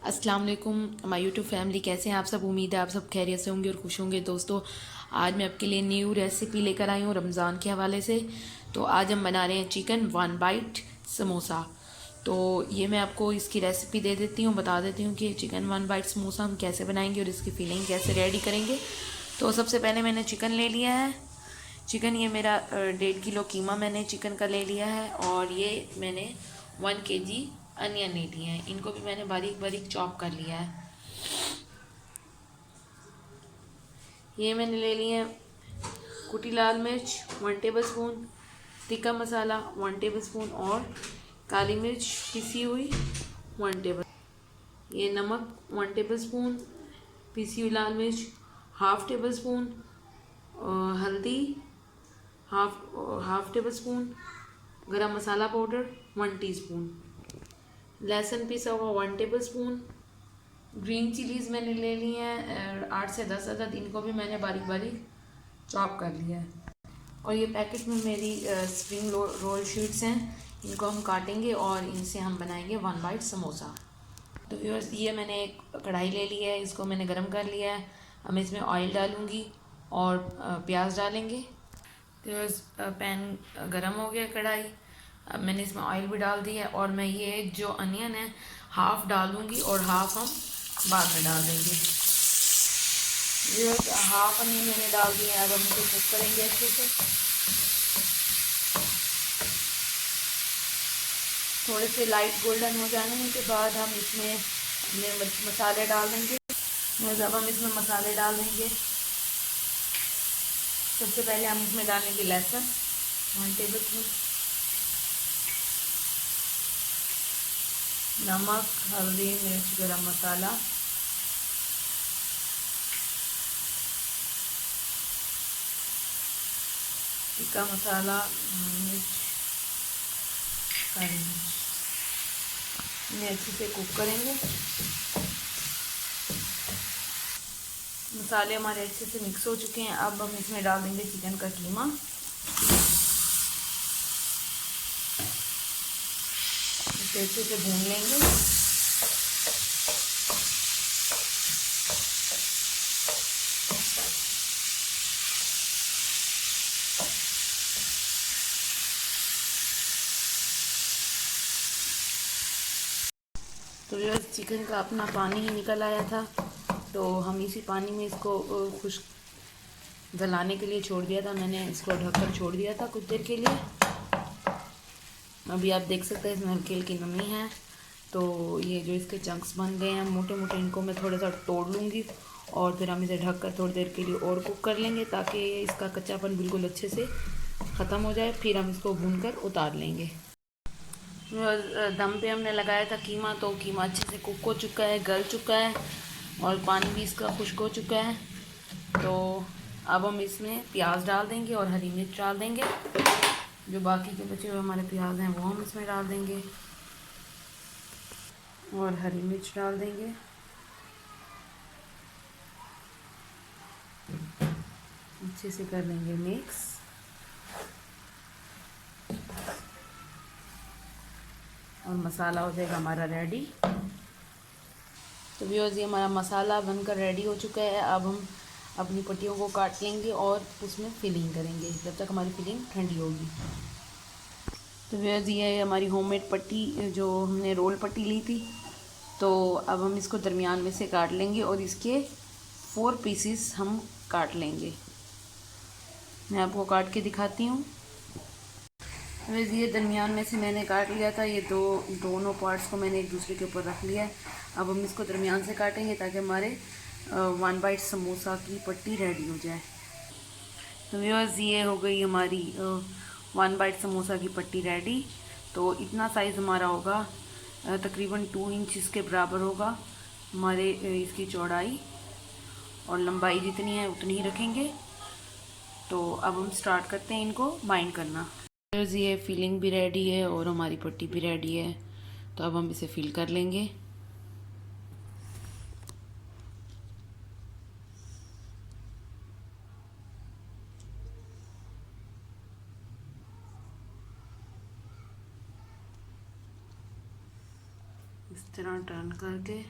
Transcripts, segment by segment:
अस्सलाम वालेकुम my YouTube family, कैसे हैं आप सब। उम्मीद है आप सब खैरियत से होंगे और खुश होंगे। दोस्तों, आज मैं आपके लिए न्यू रेसिपी लेकर आई हूँ रमज़ान के हवाले से। तो आज हम बना रहे हैं चिकन वन बाइट समोसा। तो ये मैं आपको इसकी रेसिपी दे देती हूँ, बता देती हूँ कि चिकन वन बाइट समोसा हम कैसे बनाएंगे और इसकी फिलिंग कैसे रेडी करेंगे। तो सबसे पहले मैंने चिकन ले लिया है। चिकन ये मेरा 1.5 किलो कीमा मैंने चिकन का ले लिया है। और ये मैंने 1 kg अनियन ले लिए हैं, इनको भी मैंने बारीक बारीक चॉप कर लिया है। ये मैंने ले लिए हैं कुटी लाल मिर्च 1 टेबल स्पून, तिक्का मसाला 1 टेबल स्पून और काली मिर्च पिसी हुई 1 टेबल। ये नमक 1 टेबल स्पून, पिसी हुई लाल मिर्च 1/2 टेबल स्पून, हल्दी हाफ टेबल स्पून, गरम मसाला पाउडर 1 टीस्पून, लहसुन पिसा हुआ 1 टेबल स्पून। ग्रीन चिलीज़ मैंने ले ली हैं 8 से 10 अदद, इनको भी मैंने बारीक बारीक चॉप कर लिया है। और ये पैकेट में मेरी स्प्रिंग रोल शीट्स हैं, इनको हम काटेंगे और इनसे हम बनाएंगे वन बाइट समोसा। तो व्यूअर्स, ये मैंने एक कढ़ाई ले ली है, इसको मैंने गरम कर लिया है। अब इसमें ऑयल डालूँगी और प्याज डालेंगे। तो पैन गरम हो गया, कढ़ाई। अब मैंने इसमें ऑयल भी डाल दिया है और मैं ये जो अनियन है हाफ़ डालूँगी और हाफ़ हम बाद में डाल देंगे। ये हाफ़ अनियन मैंने डाल दिया है। अब हम इसे कुक करेंगे अच्छे से। थोड़े से लाइट गोल्डन हो जाने के बाद हम इसमें मसाले डाल देंगे। जब हम इसमें मसाले डाल देंगे, सबसे पहले हम इसमें डालेंगे लहसुन 1 टेबल स्पून, नमक, हल्दी, मिर्च, गरम मसाला, टिक्का मसाला, मिर्च, काली मिर्च। इन्हें अच्छे से कुक करेंगे। मसाले हमारे अच्छे से मिक्स हो चुके हैं। अब हम इसमें डाल देंगे चिकन का कीमा। इसे अच्छे से भून लेंगे। तो जो चिकन का अपना पानी ही निकल आया था, तो हम इसी पानी में इसको खुश्क गलाने के लिए छोड़ दिया था। मैंने इसको ढककर छोड़ दिया था कुछ देर के लिए। अभी आप देख सकते हैं इसमें हल्की हल्की नमी है। तो ये जो इसके चंक्स बन गए हैं मोटे मोटे, इनको मैं थोड़ा सा तोड़ लूँगी और फिर हम इसे ढककर थोड़ी देर के लिए और कुक कर लेंगे, ताकि इसका कच्चापन बिल्कुल अच्छे से ख़त्म हो जाए। फिर हम इसको भूनकर उतार लेंगे। दम पे हमने लगाया था कीमा, तो कीमा अच्छे से कुक हो चुका है, गल चुका है और पानी भी इसका खुश्क हो चुका है। तो अब हम इसमें प्याज डाल देंगे और हरी मिर्च डाल देंगे। जो बाकी के बचे हुए हमारे प्याज हैं वो हम इसमें डाल देंगे और हरी मिर्च डाल देंगे। अच्छे से कर लेंगे मिक्स। और मसाला हो जाएगा हमारा रेडी। तो व्यूअर्स, ये हमारा मसाला बनकर रेडी हो चुका है। अब हम अपनी पट्टियों को काट लेंगे और उसमें फिलिंग करेंगे जब तक हमारी फिलिंग ठंडी होगी। तो व्यूअर्स, ये हमारी होममेड पट्टी, जो हमने रोल पट्टी ली थी, तो अब हम इसको दरमियान में से काट लेंगे और इसके 4 पीसेस हम काट लेंगे। मैं आपको काट के दिखाती हूँ। वैसे ये दरमियान में से मैंने काट लिया था। ये दोनों पार्ट्स को मैंने एक दूसरे के ऊपर रख लिया है। अब हम इसको दरमियान से काटेंगे ताकि हमारे वन बाइट समोसा की पट्टी रेडी हो जाए। तो व्यूअर्स, ये हो गई हमारी वन बाइट समोसा की पट्टी रेडी। तो इतना साइज़ हमारा होगा, तकरीबन 2 इंच के बराबर होगा हमारे इसकी चौड़ाई, और लंबाई जितनी है उतनी ही रखेंगे। तो अब हम स्टार्ट करते हैं इनको बाइंड करना। ये फिलिंग भी रेडी है और हमारी पट्टी भी रेडी है। तो अब हम इसे फिल कर लेंगे। इस तरह टर्न करके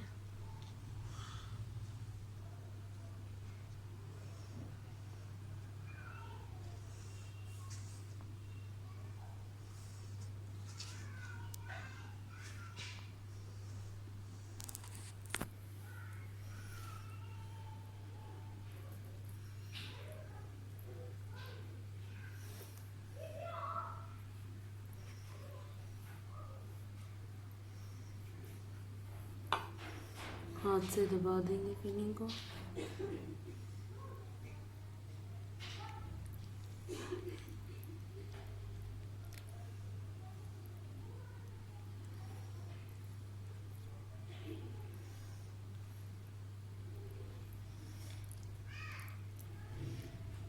हाथ से दबा देंगे फिलिंग को।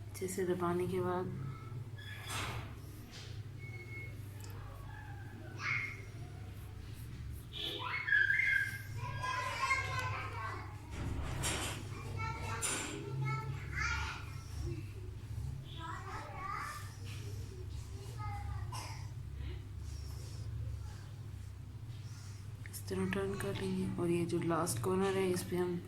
अच्छे से दबाने के बाद इस तरह टर्न कर लेंगे और ये जो लास्ट कॉर्नर है इस पे हम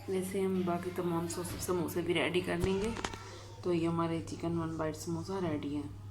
वैसे हम बाकी तमाम समोसे भी रेडी कर लेंगे। तो ये हमारे चिकन 1 बाइट समोसा रेडी है।